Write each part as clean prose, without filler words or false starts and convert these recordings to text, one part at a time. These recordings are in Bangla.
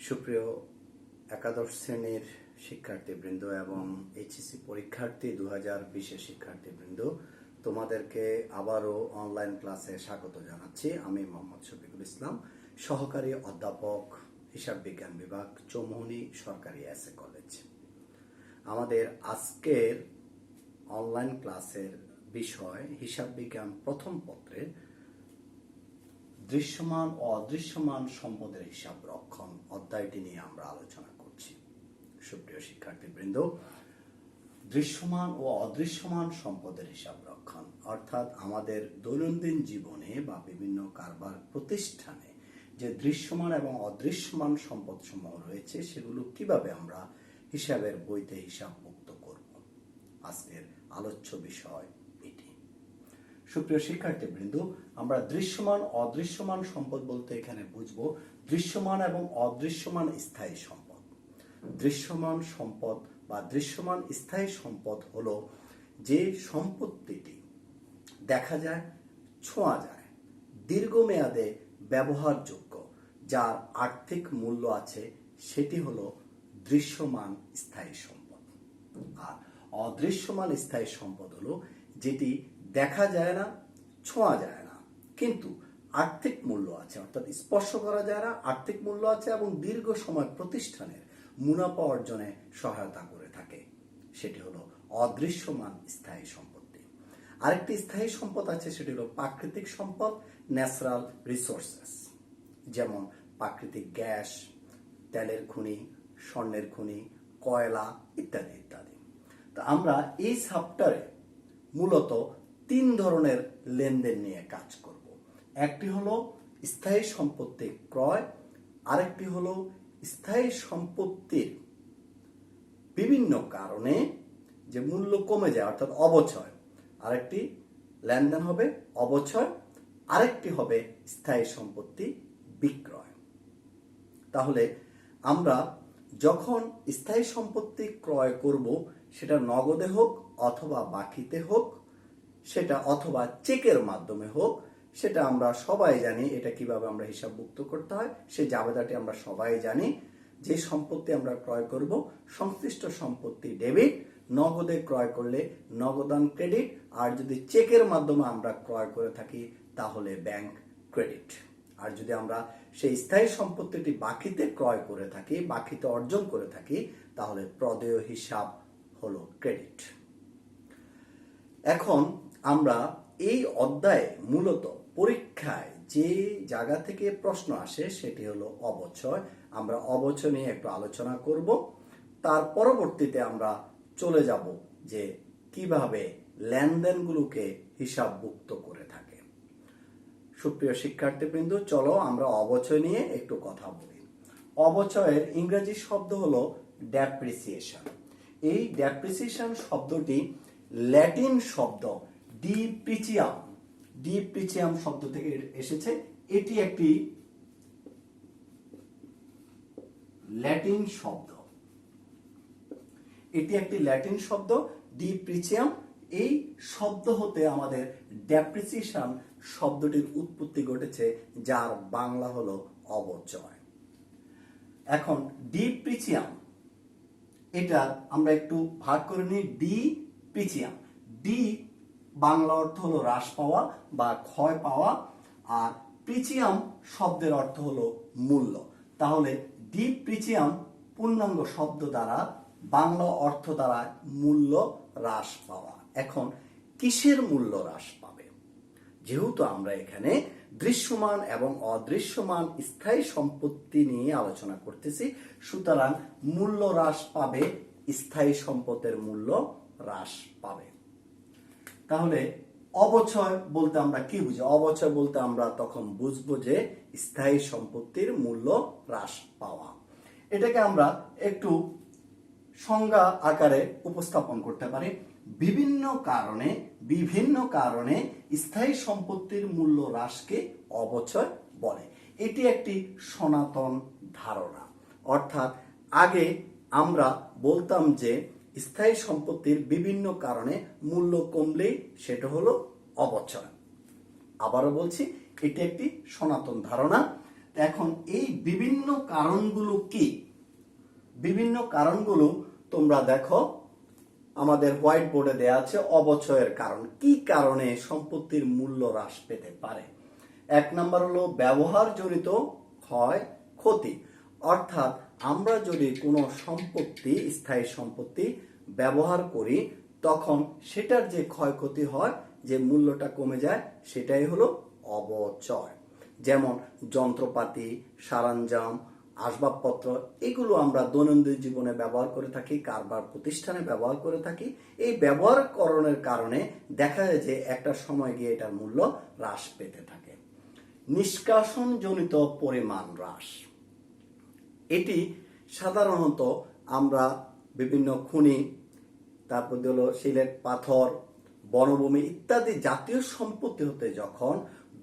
সুপ্রিয় একাদশ শ্রেণীর শিক্ষার্থীবৃন্দ এবং এইচএসসি পরীক্ষার্থী 2020 শিক্ষার্থীবৃন্দ, তোমাদেরকে আবারও অনলাইন ক্লাসে স্বাগত জানাচ্ছি। আমি মোহাম্মদ শফিকুল ইসলাম, সহকারী অধ্যাপক, হিসাব বিজ্ঞান বিভাগ, চৌমুহনী সরকারি এসএ কলেজ। আমাদের আজকের অনলাইন ক্লাসের বিষয় হিসাব বিজ্ঞান প্রথম পত্রের দৃশ্যমান ও অদৃশ্যমান সম্পদের হিসাব রক্ষণ অধ্যায়টি নিয়ে আমরা আলোচনা করছি। সুপ্রিয় শিক্ষার্থীবৃন্দ, দৃশ্যমান ও অদৃশ্যমান সম্পদের হিসাব রক্ষণ অর্থাৎ আমাদের দৈনন্দিন জীবনে বা বিভিন্ন কারবার প্রতিষ্ঠানে যে দৃশ্যমান এবং অদৃশ্যমান সম্পদ সমূহ রয়েছে সেগুলো কিভাবে আমরা হিসাবের বইতে হিসাবভুক্ত করব, আজকের আলোচ্য বিষয় এটি। সুপ্রিয় শিক্ষার্থীবৃন্দ, আমরা দৃশ্যমান অদৃশ্যমান সম্পদ বলতে এখানে বুঝবো দৃশ্যমান এবং অদৃশ্যমান স্থায়ী সম্পদ। দৃশ্যমান সম্পদ বা দৃশ্যমান স্থায়ী সম্পদ হলো যে সম্পত্তিটি দেখা যায়, ছোঁয়া যায়, দীর্ঘমেয়াদে ব্যবহারযোগ্য, যার আর্থিক মূল্য আছে, সেটি হলো দৃশ্যমান স্থায়ী সম্পদ। আর অদৃশ্যমান স্থায়ী সম্পদ হলো যেটি দেখা যায় না, ছোঁয়া যায় না, কিন্তু আর্থিক মূল্য আছে, অর্থাৎ স্পর্শ করা যায় না, আর্থিক মূল্য আছে এবং দীর্ঘ সময় প্রতিষ্ঠানের মুনাফা অর্জনে সহায়তা করে থাকে, সেটি হলো অদৃশ্যমান স্থায়ী সম্পত্তি। আরেকটি স্থায়ী সম্পদ আছে, সেটি হলো প্রাকৃতিক সম্পদ, ন্যাচারাল রিসোর্সেস, যেমন প্রাকৃতিক গ্যাস, তেলের খনি, স্বর্ণের খনি, কয়লা ইত্যাদি ইত্যাদি। তো আমরা এই চ্যাপ্টারে মূলত 3 ধরনের লেনদেন নিয়ে কাজ করব। একটি হলো স্থায়ী সম্পত্তি ক্রয়, আরেকটি হলো স্থায়ী সম্পত্তির বিভিন্ন কারণে যে মূল্য কমে যায় অর্থাৎ অবচয়, আরেকটি লেনদেন হবে অবচয়, আরেকটি হবে স্থায়ী সম্পত্তি বিক্রয়। তাহলে আমরা যখন স্থায়ী সম্পত্তি ক্রয় করব, সেটা নগদে হোক অথবা বাকিতে হোক, সেটা অথবা চেকের মাধ্যমে হোক, সেটা আমরা সবাই জানি। এটা কিভাবে আমরা হিসাবভুক্ত করতে হয় সেই জাবেদাটি আমরা সবাই জানি। যে সম্পত্তি আমরা ক্রয় করব, সংশ্লিষ্ট সম্পত্তি ডেবিট, নগদে ক্রয় করলে নগদান ক্রেডিট, আর যদি চেকের মাধ্যমে আমরা ক্রয় করে থাকি তাহলে ব্যাংক ক্রেডিট। আর যদি আমরা সেই স্থায়ী সম্পত্তিটি বাকিতে ক্রয় করে থাকি, বাকিতে অর্জন করে থাকি, তাহলে প্রদেয় হিসাব হলো ক্রেডিট। এখন আমরা এই অধ্যায়ে মূলত পরীক্ষায় যে জায়গা থেকে প্রশ্ন আসে সেটি হলো অবচয়। আমরা অবচয় নিয়ে একটু আলোচনা করব, তার পরবর্তীতে আমরা চলে যাব যে কিভাবে লেনদেনগুলোকে হিসাবভুক্ত করে থাকে। সুপ্রিয় শিক্ষার্থীবৃন্দ, চলো আমরা অবচয় নিয়ে একটু কথা বলি। অবচয়ের ইংরেজি শব্দ হলো ডেপ্রিসিয়েশন। এই ডেপ্রিসিয়েশন শব্দটি ল্যাটিন শব্দ ডিপ্রিচিয়াম শব্দ থেকে এসেছে। এটি একটি ল্যাটিন শব্দ, ডিপ্রিচিয়াম। এই শব্দ হতে আমাদের ডেপ্রিসিয়েশন শব্দটির উৎপত্তি ঘটেছে, যার বাংলা হলো অবচয়। এখন ডিপ্রিচিয়াম, এটা আমরা একটু ভাগ করে নিই। ডিপ্রিচিয়াম, ডি বাংলা অর্থ হলো হ্রাস পাওয়া বা ক্ষয় পাওয়া, আর প্রিচিয়াম শব্দের অর্থ হলো মূল্য। তাহলে ডিপ্রিচিয়াম পূর্ণাঙ্গ শব্দ দ্বারা বাংলা অর্থ দ্বারা মূল্য হ্রাস পাওয়া। এখন কিসের মূল্য হ্রাস পাবে? যেহেতু আমরা এখানে দৃশ্যমান এবং অদৃশ্যমান স্থায়ী সম্পত্তি নিয়ে আলোচনা করতেছি, সুতরাং মূল্য হ্রাস পাবে, স্থায়ী সম্পদের মূল্য হ্রাস পাবে। তাহলে অবচয় বলতে আমরা কি বুঝি? অবচয় বলতে আমরা তখন বুঝবো যে স্থায়ী সম্পত্তির মূল্য হ্রাস পাওয়া। এটাকে আমরা একটু সংজ্ঞা আকারে উপস্থাপন করতে পারি। বিভিন্ন কারণে স্থায়ী সম্পত্তির মূল্য হ্রাসকে অবচয় বলে। এটি একটি সনাতন ধারণা, অর্থাৎ আগে আমরা বলতাম যে স্থায়ী সম্পত্তির বিভিন্ন কারণে মূল্য কমলেই সেটা হলো অবচয়। আবারও বলছি, এটি একটি সনাতন ধারণা। এখন এই বিভিন্ন বিভিন্ন কারণগুলো কি? বিভিন্ন কারণগুলো তোমরা দেখো আমাদের হোয়াইট বোর্ডে দেয়া আছে। অবচয়ের কারণ, কি কারণে সম্পত্তির মূল্য হ্রাস পেতে পারে? 1 নম্বর হলো ব্যবহারজনিত ক্ষয় ক্ষতি, অর্থাৎ আমরা যদি কোনো সম্পত্তি, স্থায়ী সম্পত্তি ব্যবহার করি তখন সেটার যে ক্ষয়ক্ষতি হয়, যে মূল্যটা কমে যায়, সেটাই হলো অবচয়। যেমন যন্ত্রপাতি, সরঞ্জাম, আসবাবপত্র, এগুলো আমরা দৈনন্দিন জীবনে ব্যবহার করে থাকি, কারবার প্রতিষ্ঠানে ব্যবহার করে থাকি। এই ব্যবহারকরণের কারণে দেখা যায় যে একটা সময় গিয়ে এটার মূল্য হ্রাস পেতে থাকে। নিষ্কাশনজনিত পরিমাণ হ্রাস, এটি সাধারণত আমরা বিভিন্ন খনি, তারপর হলো সিলেট পাথর, বনভূমি ইত্যাদি জাতীয় সম্পত্তি হতে যখন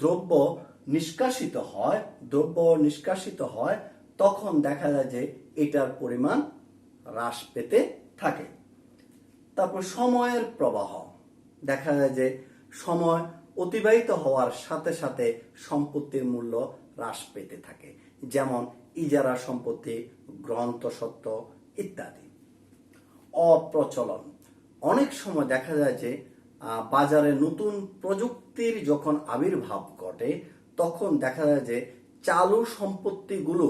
দ্রব্য নিষ্কাশিত হয় তখন দেখা যায় যে এটার পরিমাণ হ্রাস পেতে থাকে। তারপর সময়ের প্রবাহ, দেখা যায় যে সময় অতিবাহিত হওয়ার সাথে সাথে সম্পত্তির মূল্য হ্রাস পেতে থাকে, যেমন ইজারা সম্পত্তি, গ্রন্থস্বত্ব ইত্যাদি। অপ্রচলন, অনেক সময় দেখা যায় যে বাজারে নতুন প্রযুক্তির যখন আবির্ভাব ঘটে তখন দেখা যায় যে চালু সম্পত্তিগুলো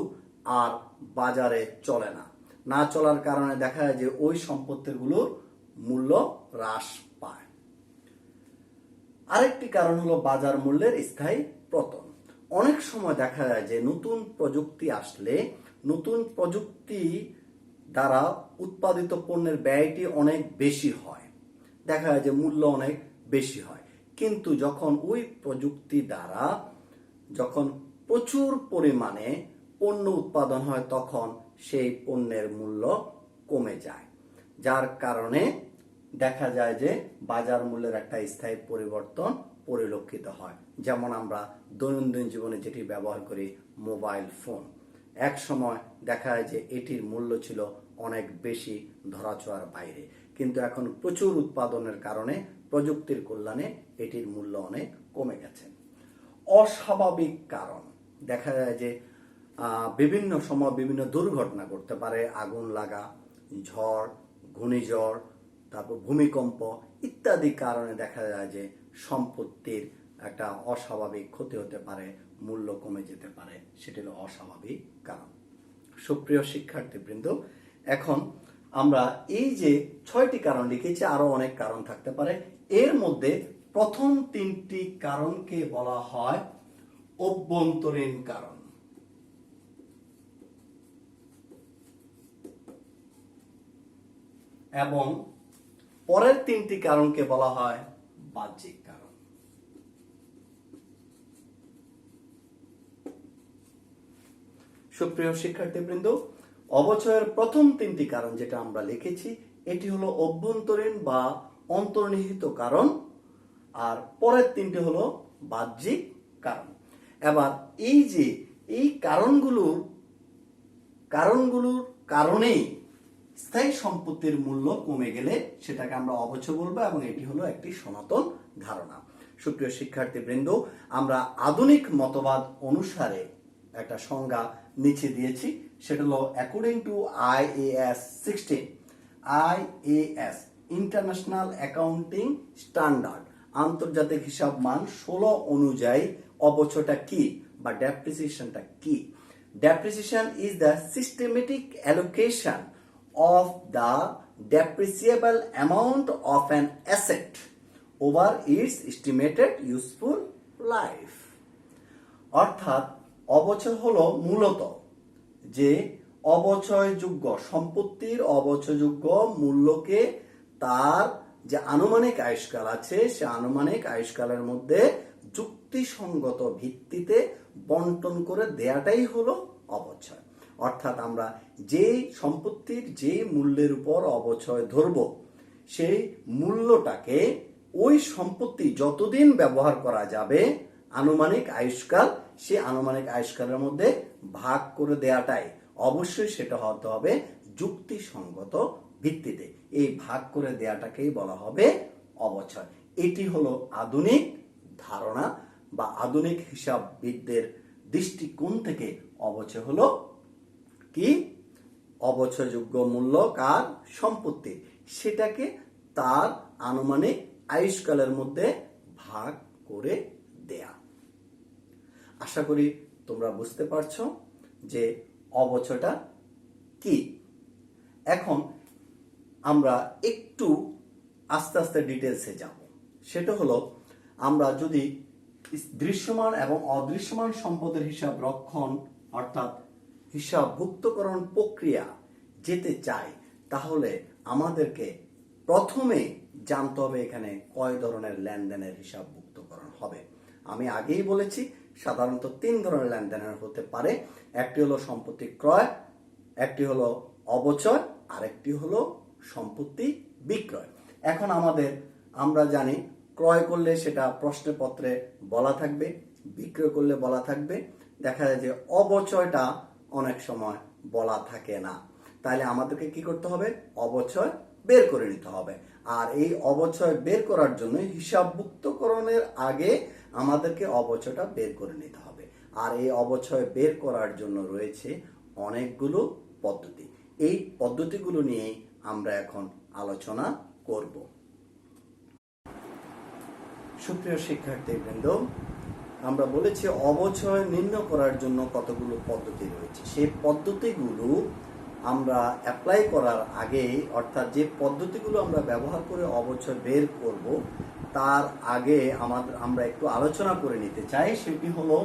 আর বাজারে চলে না চলার কারণে দেখা যায় যে ওই সম্পত্তিগুলোর মূল্য হ্রাস পায়। আরেকটি কারণ হলো বাজার মূল্যের স্থায়ী পতন। অনেক সময় দেখা যায় যে নতুন প্রযুক্তি আসলে নতুন প্রযুক্তি দ্বারা উৎপাদিত পণ্যের ব্যয়টি অনেক বেশি হয়, দেখা যায় যে মূল্য অনেক বেশি হয়, কিন্তু যখন ওই প্রযুক্তি দ্বারা যখন প্রচুর পরিমাণে পণ্য উৎপাদন হয় তখন সেই পণ্যের মূল্য কমে যায়, যার কারণে দেখা যায় যে বাজার মূল্যের একটা স্থায়ী পরিবর্তন পরিলক্ষিত হয়। যেমন আমরা দৈনন্দিন জীবনে যেটি ব্যবহার করি, মোবাইল ফোন, এক সময় দেখা যায় যে এটির মূল্য ছিল অনেক বেশি, ধরাছোঁয়ার বাইরে, কিন্তু এখন প্রচুর উৎপাদনের কারণে প্রযুক্তির কল্যাণে এটির মূল্য অনেক কমে গেছে। অস্বাভাবিক কারণ, দেখা যায় যে বিভিন্ন সময় বিভিন্ন দুর্ঘটনা ঘটতে পারে, আগুন লাগা, ঝড়, ঘূর্ণিঝড়, তারপর ভূমিকম্প ইত্যাদি কারণে দেখা যায় যে সম্পত্তির একটা অস্বাভাবিক ক্ষতি হতে পারে, মূল্য কমে যেতে পারে, সেটি হলো অস্বাভাবিক কারণ। সুপ্রিয় শিক্ষার্থীবৃন্দ, এখন আমরা এই যে 6টি কারণ লিখেছি, আরো অনেক কারণ থাকতে পারে। এর মধ্যে প্রথম 3টি কারণকে বলা হয় অভ্যন্তরীণ কারণ, এবং পরের 3টি কারণকে বলা হয় বাহ্যিক কারণ। সুপ্রিয় শিক্ষার্থীবৃন্দ, অবচয়ের প্রথম 3টি কারণ যেটা আমরা লিখেছি এটি হলো অভ্যন্তরীণ বা অন্তর্নিহিত কারণ, আর পরের 3টি হলো বাহ্যিক কারণ। এবার এই যে এই কারণগুলোর কারণেই স্থায়ী সম্পত্তির মূল্য কমে গেলে সেটাকে আমরা অবচয় বলবো, এবং এটি হলো একটি সনাতন ধারণা। সুপ্রিয় শিক্ষার্থীবৃন্দ, আমরা আধুনিক মতবাদ অনুসারে একটা সংজ্ঞা নিচে দিয়েছি, সেটা হলো according to IAS 16, IAS international accounting standard, আন্তর্জাতিক হিসাব মান 16 অনুযায়ী অবচয়টা কি বা ডেপ্রিসিয়েশনটা কি? Depreciation is the systematic allocation of the depreciable amount of an asset over its estimated useful life. অর্থাৎ অবচয় হলো মূলত যে অবচয়যোগ্য সম্পত্তির অবচয়যোগ্য মূল্যকে তার যে আনুমানিক আয়ুষ্কাল আছে সে আনুমানিক আয়ুষ্কালের মধ্যে যুক্তিসঙ্গত ভিত্তিতে বন্টন করে দেয়াটাই হলো অবচয়। অর্থাৎ আমরা যে সম্পত্তির যে মূল্যের উপর অবচয় ধরব সেই মূল্যটাকে ওই সম্পত্তি যতদিন ব্যবহার করা যাবে আনুমানিক আয়ুষ্কাল, সে আনুমানিক আয়ুষ্কালের মধ্যে ভাগ করে দেয়াটাই, অবশ্যই সেটা হতে হবে যুক্তিসঙ্গত ভিত্তিতে। এই ভাগ করে দেয়াটাকেই বলা হবে অবচয়। এটি হলো আধুনিক ধারণা বা আধুনিক হিসাববিদদের দৃষ্টিকোণ থেকে অবচয় হলো কি অবচয়যোগ্য মূল্য কার সম্পত্তি, সেটাকে তার আনুমানিক আয়ুষ্কালের মধ্যে ভাগ করে দেয়া। আশা করি তোমরা বুঝতে পারছো যে অবচয়টা কি। এখন আমরা একটু আস্তে আস্তে ডিটেলসে যাব। সেটা হলো, আমরা যদি দৃশ্যমান এবং অদৃশ্যমান সম্পদের হিসাব রক্ষণ অর্থাৎ হিসাবভুক্তকরণ প্রক্রিয়া যেতে চাই, তাহলে আমাদেরকে প্রথমে জানতে হবে এখানে কয় ধরনের লেনদেনের হিসাবভুক্তকরণ হবে। আমি আগেই বলেছি সাধারণত 3 ধরনের লেনদেনের হতে পারে। একটি হলো সম্পত্তি ক্রয়, একটি হলো অবচয়, আর একটি হলো সম্পত্তি বিক্রয়। এখন আমরা জানি ক্রয় করলে সেটা প্রশ্নপত্রে বলা থাকবে, বিক্রয় করলে বলা থাকবে। দেখা যায় যে অবচয়টা অনেক সময় বলা থাকে না, তাহলে আমাদেরকে কি করতে হবে? অবচয় বের করে নিতে হবে। আর এই অবচয় বের করার জন্য হিসাবভুক্তকরণের আগে আমাদেরকে অবচয়টা বের করে নিতে হবে। আর এই অবচয় বের করার জন্য রয়েছে অনেকগুলো পদ্ধতি। এই পদ্ধতিগুলো নিয়ে আমরা এখন আলোচনা করব। সুপ্রিয় শিক্ষার্থীবৃন্দ, আমরা বলেছি অবচয় নির্ণয় করার জন্য কতগুলো পদ্ধতি রয়েছে। সেই পদ্ধতিগুলো আমরা অ্যাপ্লাই করার আগে, অর্থাৎ যে পদ্ধতিগুলো আমরা ব্যবহার করে অবচয় বের করব, তার আগে আমরা একটু আলোচনা করে নিতে চাই। সেটি হলো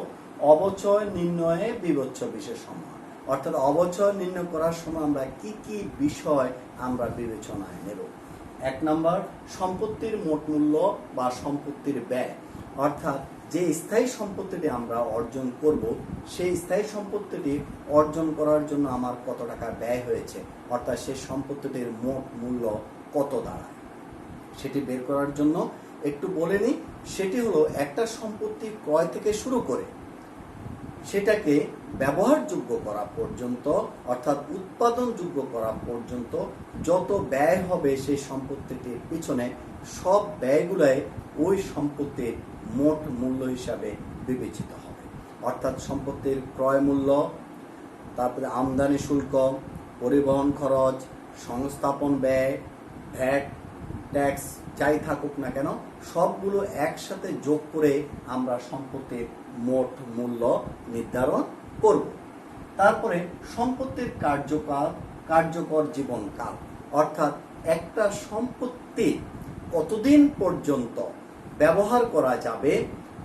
অবচয় নির্ণয়ে বিবেচ্য বিশেষণ। অর্থাৎ অবচয় নির্ণয় করার সময় আমরা কি কি বিষয় আমরা বিবেচনায় নেব। 1 নাম্বার, সম্পত্তির মোট মূল্য বা সম্পত্তির ব্যয়। অর্থাৎ যে স্থায়ী সম্পত্তিটি আমরা অর্জন করব, সেই স্থায়ী সম্পত্তিটি অর্জন করার জন্য আমার কত টাকা ব্যয় হয়েছে, অর্থাৎ সেই সম্পত্তিটির মোট মূল্য কত দাঁড়ায়, সেটি বের করার জন্য একটু বলে নিই। সেটি হলো একটা সম্পত্তি ক্রয় থেকে শুরু করে সেটাকে ব্যবহারযোগ্য করা পর্যন্ত, অর্থাৎ উৎপাদনযোগ্য করা পর্যন্ত যত ব্যয় হবে সেই সম্পত্তিটির পিছনে, সব ব্যয়গুলাই ওই সম্পত্তির মোট মূল্য হিসাবে বিবেচিত হবে। অর্থাৎ সম্পত্তির ক্রয় মূল্য, তারপরে আমদানি শুল্ক, পরিবহন খরচ, সংস্থাপন ব্যয়, ভ্যাট, ট্যাক্স যাই থাকুক না কেন, সবগুলো একসাথে যোগ করে আমরা সম্পত্তির মোট মূল্য নির্ধারণ করব। তারপরে সম্পত্তির কার্যকর জীবনকাল, অর্থাৎ একটা সম্পত্তি কতদিন পর্যন্ত ব্যবহার করা যাবে,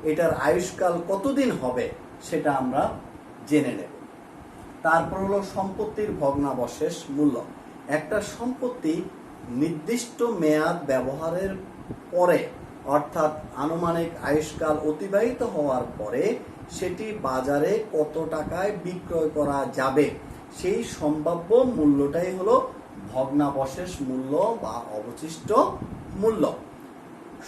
এটার আয়ুষ্কাল কতদিন হবে, সেটা আমরা জেনে নেব। তারপর হলো সম্পত্তির ভগ্নাবশেষ মূল্য। একটা সম্পত্তি নির্দিষ্ট মেয়াদ ব্যবহারের পরে, অর্থাৎ আনুমানিক আয়ুষ্কাল অতিবাহিত হওয়ার পরে সেটি বাজারে কত টাকায় বিক্রয় করা যাবে, সেই সম্ভাব্য মূল্যটাই হলো ভগ্নাবশেষ মূল্য বা অবশিষ্ট মূল্য।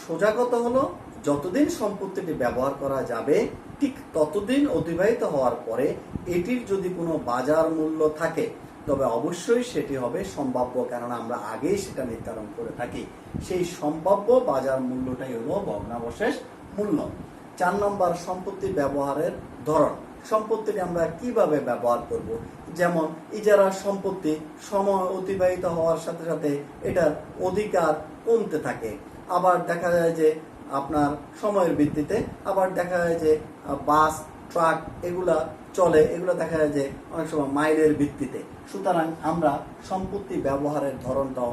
সোজা কথা হলো, যতদিন সম্পত্তিটি ব্যবহার করা যাবে ঠিক ততদিন অতিবাহিত হওয়ার পরে এটির যদি কোনো বাজার মূল্য থাকে, তবে অবশ্যই সেটি হবে সম্ভাব্য, কেননা আমরা আগেই সেটা নির্ধারণ করে থাকি। সেই সম্ভাব্য বাজার মূল্যটাই হলো ভগ্নাবশেষ মূল্য। 4 নম্বর, সম্পত্তি ব্যবহারের ধরন। সম্পত্তিটি আমরা কিভাবে ব্যবহার করব। যেমন ইজারা সম্পত্তি সময় অতিবাহিত হওয়ার সাথে সাথে এটার অধিকার কমতে থাকে। আবার দেখা যায় যে আপনার সময়ের ভিত্তিতে, আবার দেখা যায় যে বাস, ট্রাক এগুলা চলে, এগুলো দেখা যায় যে অনেক সময় মাইলের ভিত্তিতে। সুতরাং আমরা সম্পত্তি ব্যবহারের ধরনটাও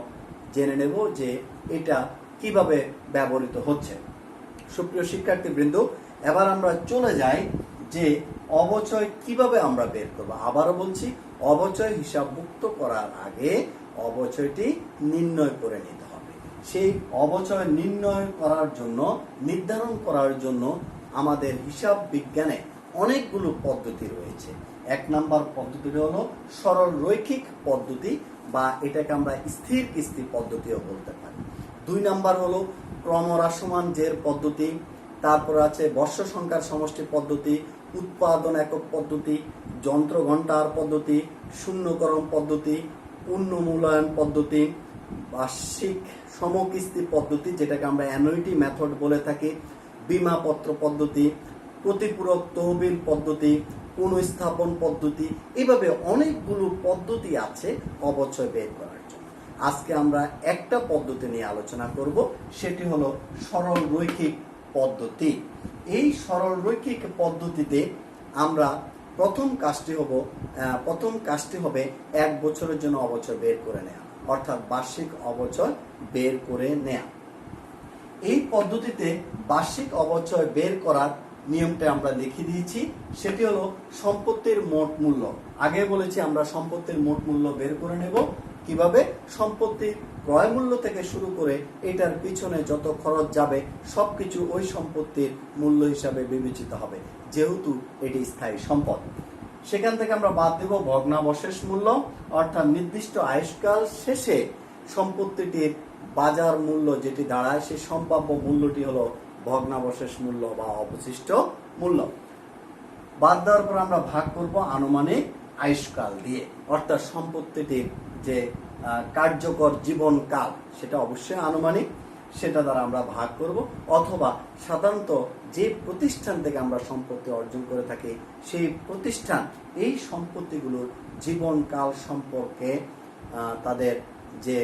জেনে নেব যে এটা কিভাবে ব্যবহৃত হচ্ছে। সুপ্রিয় শিক্ষার্থীবৃন্দ, এবার আমরা চলে যাই যে অবচয় কিভাবে আমরা বের করব। আবারও বলছি, অবচয় হিসাবভুক্ত করার আগে অবচয়টি নির্ণয় করে নিতে হবে। সেই অবচয় নির্ণয় করার জন্য, নির্ধারণ করার জন্য আমাদের হিসাব বিজ্ঞানে অনেকগুলো পদ্ধতি রয়েছে। 1 নাম্বার পদ্ধতিটি হলো সরল রৈখিক পদ্ধতি, বা এটাকে আমরা স্থির কিস্তি পদ্ধতিও বলতে পারি। 2 নাম্বার হলো ক্রমহ্রাসমান জের পদ্ধতি। তারপর আছে বর্ষ সংখ্যার সমষ্টি পদ্ধতি, উৎপাদন একক পদ্ধতি, যন্ত্র ঘণ্টার পদ্ধতি, শূন্যকরণ পদ্ধতি, পূর্ণ মূল্যায়ন পদ্ধতি, বার্ষিক সমকিস্তি পদ্ধতি যেটাকে আমরা অ্যানুইটি মেথড বলে থাকি, বীমাপত্র পদ্ধতি, প্রতিপূরক তহবিল পদ্ধতি, পুনঃস্থাপন পদ্ধতি, এভাবে অনেকগুলো পদ্ধতি আছে অবচয় বের করার জন্য। আজকে আমরা একটা পদ্ধতি নিয়ে আলোচনা করব, সেটি হলো সরল রৈখিক পদ্ধতি। এই সরল রৈখিক পদ্ধতিতে আমরা প্রথম কাজটি হবে 1 বছরের জন্য অবচয় বের করে নেওয়া, অর্থাৎ বার্ষিক অবচয় বের করে নেওয়া। এই পদ্ধতিতে বার্ষিক অবচয় বের করার নিয়মটা আমরা লিখে দিয়েছি, সেটি হলো সম্পত্তির মোট মূল্য। আগে বলেছি আমরা সম্পত্তির মোট মূল্য বের করে নেব কিভাবে। সম্পত্তির ক্রয় মূল্য থেকে শুরু করে এটার পিছনে যত খরচ যাবে সবকিছু ওই সম্পত্তির মূল্য হিসাবে বিবেচিত হবে, যেহেতু এটি স্থায়ী সম্পদ। সেখান থেকে আমরা বাদ দেব ভগ্নাবশেষ মূল্য, অর্থাৎ নির্দিষ্ট আয়ুষ্কাল শেষে সম্পত্তিটির বাজার মূল্য যেটি দাঁড়ায় সেই সম্ভাব্য মূল্যটি হলো ভগ্নাবশেষ মূল্য বা অবশিষ্ট মূল্য। বাদ দেওয়ার পর আমরা ভাগ করব আনুমানিক আয়ুষ্কাল দিয়ে, অর্থাৎ সম্পত্তিটির যে কার্যকর জীবনকাল সেটা অবশ্যই আনুমানিক, সেটা দ্বারা আমরা ভাগ করব। অথবা সাধারণত যে প্রতিষ্ঠান থেকে আমরা সম্পত্তি অর্জন করে থাকি সেই প্রতিষ্ঠান এই সম্পত্তিগুলোর জীবনকাল সম্পর্কে তাদের যে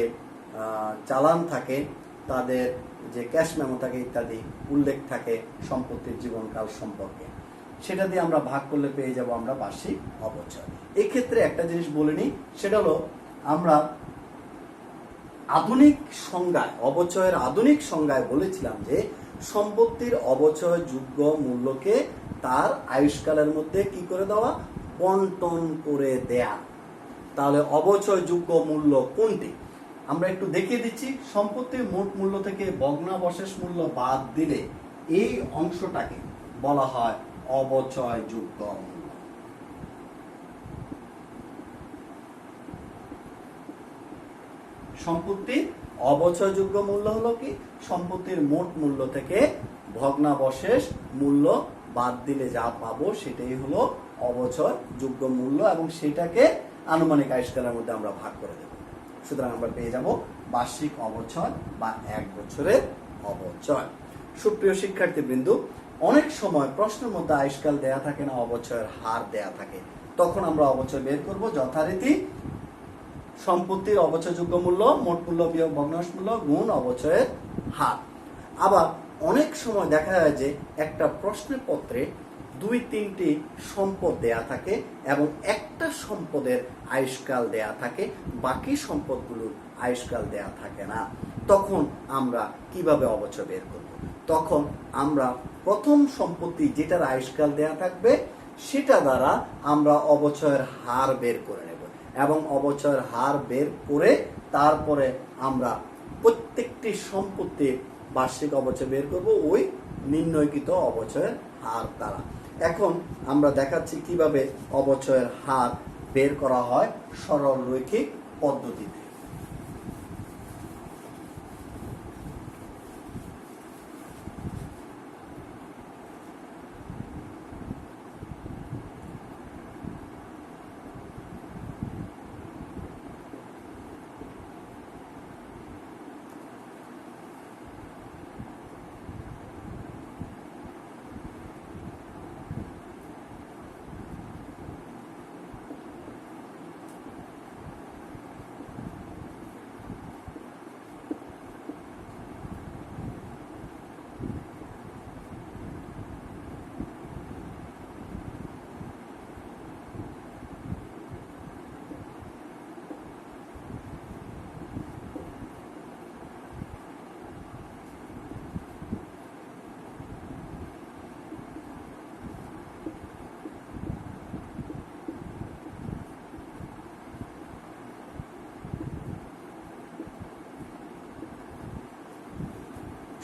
চালান থাকে, তাদের যে ক্যাশ মেমো থাকে ইত্যাদি উল্লেখ থাকে সম্পত্তির জীবনকাল সম্পর্কে, সেটা দিয়ে আমরা ভাগ করলে পেয়ে যাব আমরা বার্ষিক অবচয়। এক্ষেত্রে একটা জিনিস বলে নিই, সেটা হলো আমরা আধুনিক সংজ্ঞায়, অবচয়ের আধুনিক সংজ্ঞায় বলেছিলাম যে সম্পত্তির অবচয় যোগ্য মূল্যকে তার আয়ুষ্কালের মধ্যে কি করে দেওয়া, বন্টন করে দেয়া। তাহলে অবচয় যোগ্য মূল্য কোনটি আমরা একটু দেখিয়ে দিচ্ছি। সম্পত্তির মোট মূল্য থেকে ভগ্নাবশেষ মূল্য বাদ দিলে এই অংশটাকে বলা হয় অবচয় যোগ্য মূল্য। সম্পত্তির অবচয়যোগ্য মূল্য হলো কি, সম্পত্তির মোট মূল্য থেকে ভগ্নাবশেষ মূল্য বাদ দিলে যা পাবো সেটাই হলো অবচয় যোগ্য মূল্য, এবং সেটাকে আনুমানিক আয়ুষ্কালের মধ্যে আমরা ভাগ করে দেব। সুতরাং আমরা পেয়ে যাব বার্ষিক অবচয় বা 1 বছরের অবচয়। সুপ্রিয় শিক্ষার্থীবৃন্দ, অনেক সময় প্রশ্নের মধ্যে আয়ুষ্কাল দেয়া থাকে না, অবচয়ের হার দেয়া থাকে। তখন আমরা অবচয় বের করব যথারীতি সম্পত্তির অবচয়যোগ্য মূল্য, মোট মূল্য বিয়োগ ভগ্নাংশ মূল্য গুণ অবচয়ের হার। আবার অনেক সময় দেখা যায় যে একটা প্রশ্নের পত্রে 2-3টি সম্পদ দেয়া থাকে এবং একটা সম্পদের আয়ুষ্কাল দেয়া থাকে, বাকি সম্পদগুলোর আয়ুষ্কাল দেয়া থাকে না। তখন আমরা কিভাবে অবচয় বের করব? তখন আমরা প্রথম সম্পত্তি যেটার আয়ুষ্কাল দেয়া থাকবে সেটা দ্বারা আমরা অবচয়ের হার বের করে নেব, এবং অবচয়ের হার বের করে তারপরে আমরা প্রত্যেকটি সম্পত্তির বার্ষিক অবচয় বের করব ওই নির্ণয়কৃত অবচয়ের হার দ্বারা। এখন আমরা দেখাচ্ছি কিভাবে অবচয়ের হার বের করা হয় সরল রৈখিক পদ্ধতিতে।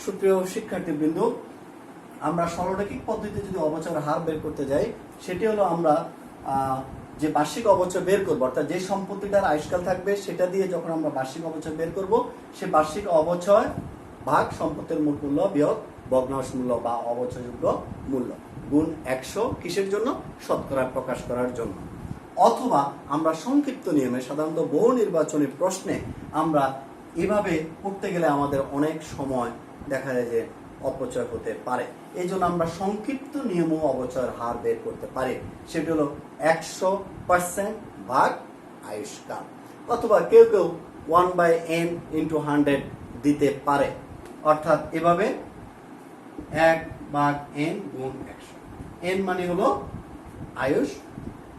সুপ্রিয় শিক্ষার্থীবৃন্দ, আমরা সরলরৈখিক পদ্ধতিতে যদি অবচয়ের হার বের করতে যাই, সেটি হলো আমরা যে বার্ষিক অবচয় বের করবো, অর্থাৎ যে সম্পত্তিটার আয়ুষ্কাল থাকবে সেটা দিয়ে যখন আমরা বার্ষিক অবচয় বের করব, সে বার্ষিক অবচয় ভাগ সম্পত্তির মোট মূল্য বিয়োগ ভগ্নাংশ মূল্য বা অবচয়যোগ্য মূল্য গুণ 100, কিসের জন্য? শতকরা প্রকাশ করার জন্য। অথবা আমরা সংক্ষিপ্ত নিয়মে, সাধারণত বহু নির্বাচনী প্রশ্নে আমরা এভাবে করতে গেলে আমাদের অনেক সময় দেখা যায় যে অপচয় হতে পারে। এই জন্য আমরা সংক্ষিপ্ত নিয়ম ও অপচয়ের হার বের করতে পারি, সেটি হলো 100% ভাগ আয়ুষ্কাল, অথবা কেউ কেউ 1/n × 100 দিতে পারে, অর্থাৎ এভাবে 1/n × 100, n মানে হলো আয়ুষ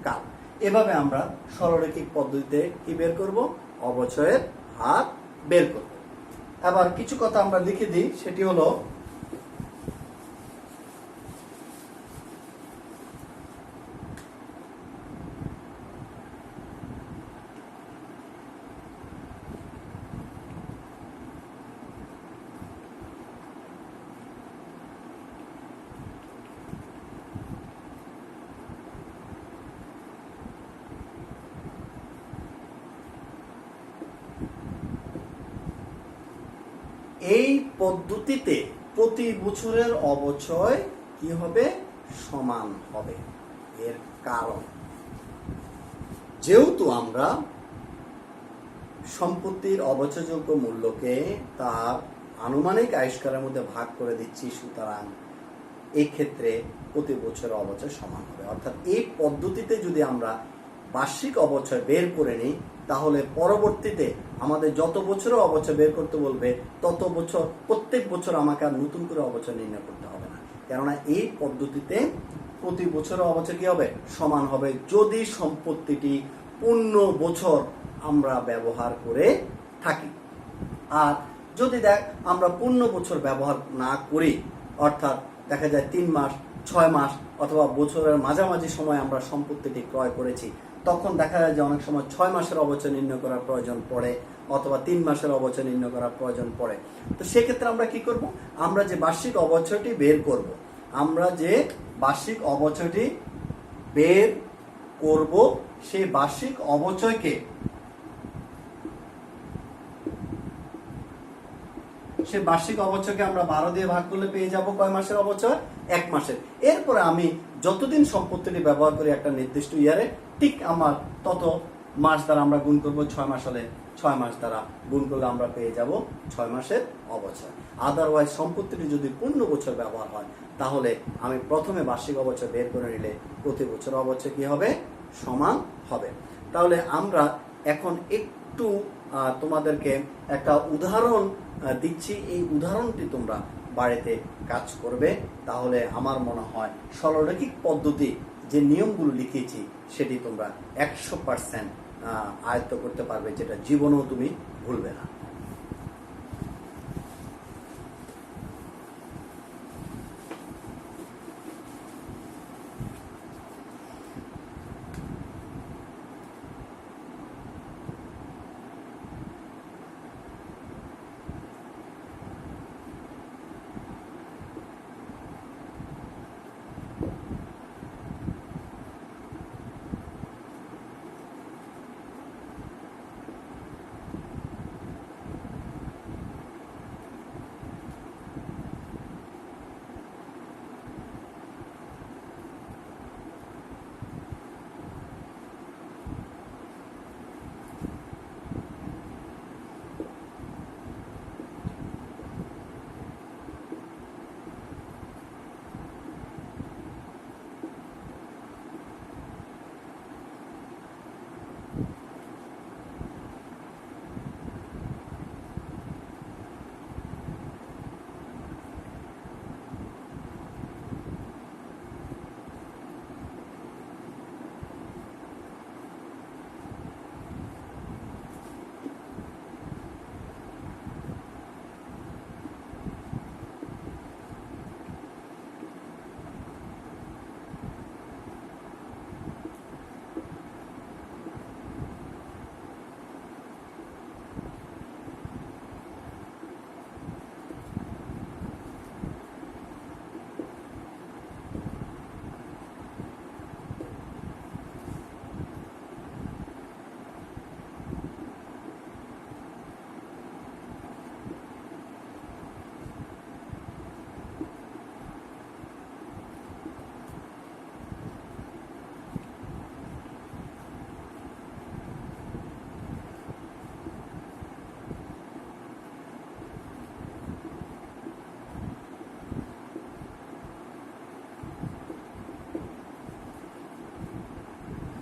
কাল। এভাবে আমরা সরলরৈখিক পদ্ধতিতে কি বের করব? অবচয়ের হার বের করব। আবার কিছু কথা আমরা লিখে দিই, সেটি হলো এই পদ্ধতিতে প্রতি বছরের অবচয় কি হবে? সমান হবে। এর কারণ, যেহেতু আমরা সম্পত্তির অবচয়যোগ্য মূল্যকে তার আনুমানিক আয়ুষ্কালের মধ্যে ভাগ করে দিচ্ছি, সুতরাং এই ক্ষেত্রে প্রতি বছরের অবচয় সমান হবে। অর্থাৎ এই পদ্ধতিতে যদি আমরা বার্ষিক অবচয় বের করে নিই, তাহলে পরবর্তীতে আমাদের যত বছরের অবচয় বের করতে বলবে, তত বছর প্রত্যেক বছর আমাকে আর নতুন করে অবচয় নির্ণয় করতে হবে না, কেননা এই পদ্ধতিতে প্রতি বছরের অবচয় কি হবে? সমান হবে, যদি সম্পত্তিটি পূর্ণ বছর আমরা ব্যবহার করে থাকি। আর যদি আমরা পূর্ণ বছর ব্যবহার না করি, অর্থাৎ দেখা যায় 3 মাস, 6 মাস অথবা বছরের মাঝামাঝি সময় আমরা সম্পত্তিটি ক্রয় করেছি, তখন দেখা যায় যে অনেক সময় 6 মাসের অবচয় নির্ণয় করার প্রয়োজন পড়ে, অথবা 3 মাসের অবচয় নির্ণয় করার প্রয়োজন পড়ে। তো সেক্ষেত্রে আমরা কি করব? আমরা যে বার্ষিক অবচয়টি বের করব, সেই বার্ষিক অবচয়কে আমরা 12 দিয়ে ভাগ করলে পেয়ে যাব কয় মাসের অবচয়? 1 মাসের। এরপরে আমি যতদিন সম্পত্তিটি ব্যবহার করি একটা নির্দিষ্ট ইয়ারে, ঠিক আমার তত মাস দ্বারা আমরা গুণ করব। 6 মাস হলে 6 মাস দ্বারা গুণ করলে আমরা পেয়ে যাব 6 মাসের অবচয়। আদারওয়াইজ সম্পত্তিটি যদি পূর্ণ বছর ব্যবহার হয়, তাহলে আমি প্রথমে বার্ষিক অবচয় বের করে নিলে প্রতি বছর অবচয় কি হবে? সমান হবে। তাহলে আমরা এখন একটু তোমাদেরকে একটা উদাহরণ দিচ্ছি, এই উদাহরণটি তোমরা বাড়িতে কাজ করবে, তাহলে আমার মনে হয় সরলরৈখিক পদ্ধতি যে নিয়মগুলো লিখেছি সেটি তোমরা 100% আয়ত্ত করতে পারবে, যেটা জীবনেও তুমি ভুলবে না।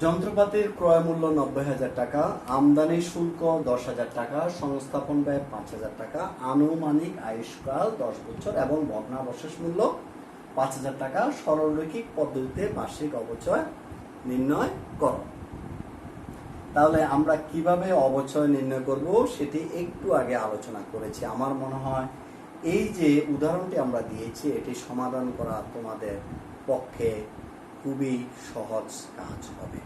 যন্ত্রপাতির ক্রয় মূল্য 90,000 টাকা, আমদানি শুল্ক 10,000 টাকা, সংস্থাপন ব্যয় 5,000 টাকা, আনুমানিক আয়ুষ্কাল 10 বছর এবং ভগ্নাবশেষ মূল্য 5,000 টাকা। সরলরৈখিক পদ্ধতিতে বার্ষিক অবচয় নির্ণয় করো। তাহলে আমরা কিভাবে অবচয় নির্ণয় করব সেটি একটু আগে আলোচনা করেছি। আমার মনে হয় এই যে উদাহরণটি আমরা দিয়েছি এটি সমাধান করা তোমাদের পক্ষে খুবই সহজ কাজ হবে।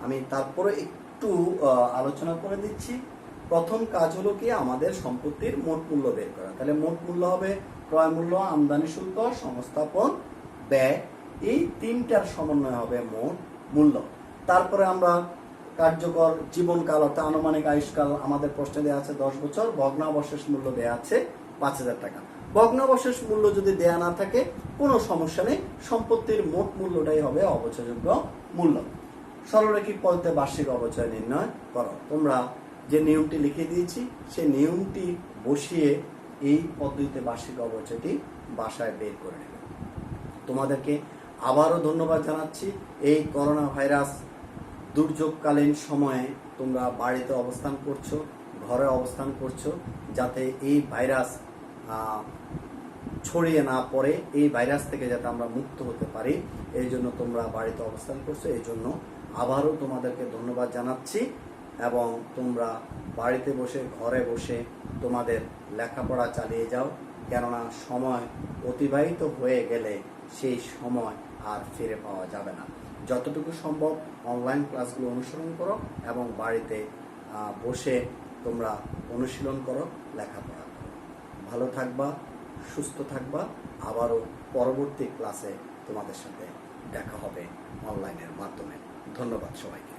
আমি তারপরে একটু আলোচনা করে দিচ্ছি। প্রথম কাজ হলো কি আমাদের সম্পত্তির মোট মূল্য বের করা। তাহলে মোট মূল্য হবে ক্রয় মূল্য, আমদানি শুল্ক, সংস্থাপন ব্যয়, এই তিনটার সমন্বয় হবে মোট মূল্য। তারপরে আমরা কার্যকর জীবনকাল অর্থাৎ আনুমানিক আয়ুষ্কাল আমাদের প্রশ্নে দেওয়া আছে 10 বছর, ভগ্নাবশেষ মূল্য দেওয়া আছে 5,000 টাকা। ভগ্নাবশেষ মূল্য যদি দেয়া না থাকে কোনো সমস্যা নেই, সম্পত্তির মোট মূল্যটাই হবে অবচয়যোগ্য মূল্য। সরলরৈখিক পদ্ধতিতে বার্ষিক অবচয় নির্ণয় করো। তোমরা যে নিয়মটি লিখে দিয়েছি সেই নিয়মটি বসিয়ে এই পদ্ধতিতে বার্ষিক অবচয়টি বাসায় বের করে নেবে। তোমাদেরকে আবারও ধন্যবাদ জানাচ্ছি। এই করোনা ভাইরাস দুর্যোগকালীন সময়ে তোমরা বাড়িতে অবস্থান করছো, ঘরে অবস্থান করছো, যাতে এই ভাইরাস ছড়িয়ে না পড়ে, এই ভাইরাস থেকে যাতে আমরা মুক্ত হতে পারি, এই জন্য তোমরা বাড়িতে অবস্থান করছো। এই জন্য আবারও তোমাদেরকে ধন্যবাদ জানাচ্ছি। এবং তোমরা বাড়িতে বসে ঘরে বসে তোমাদের লেখাপড়া চালিয়ে যাও, কেননা সময় অতিবাহিত হয়ে গেলে সেই সময় আর ফিরে পাওয়া যাবে না। যতটুকু সম্ভব অনলাইন ক্লাসগুলো অনুসরণ করো এবং বাড়িতে বসে তোমরা অনুশীলন করো, লেখাপড়া করো। ভালো থাকবা, সুস্থ থাকবা। আবারও পরবর্তী ক্লাসে তোমাদের সাথে দেখা হবে অনলাইনের মাধ্যমে। ধন্যবাদ সবাইকে।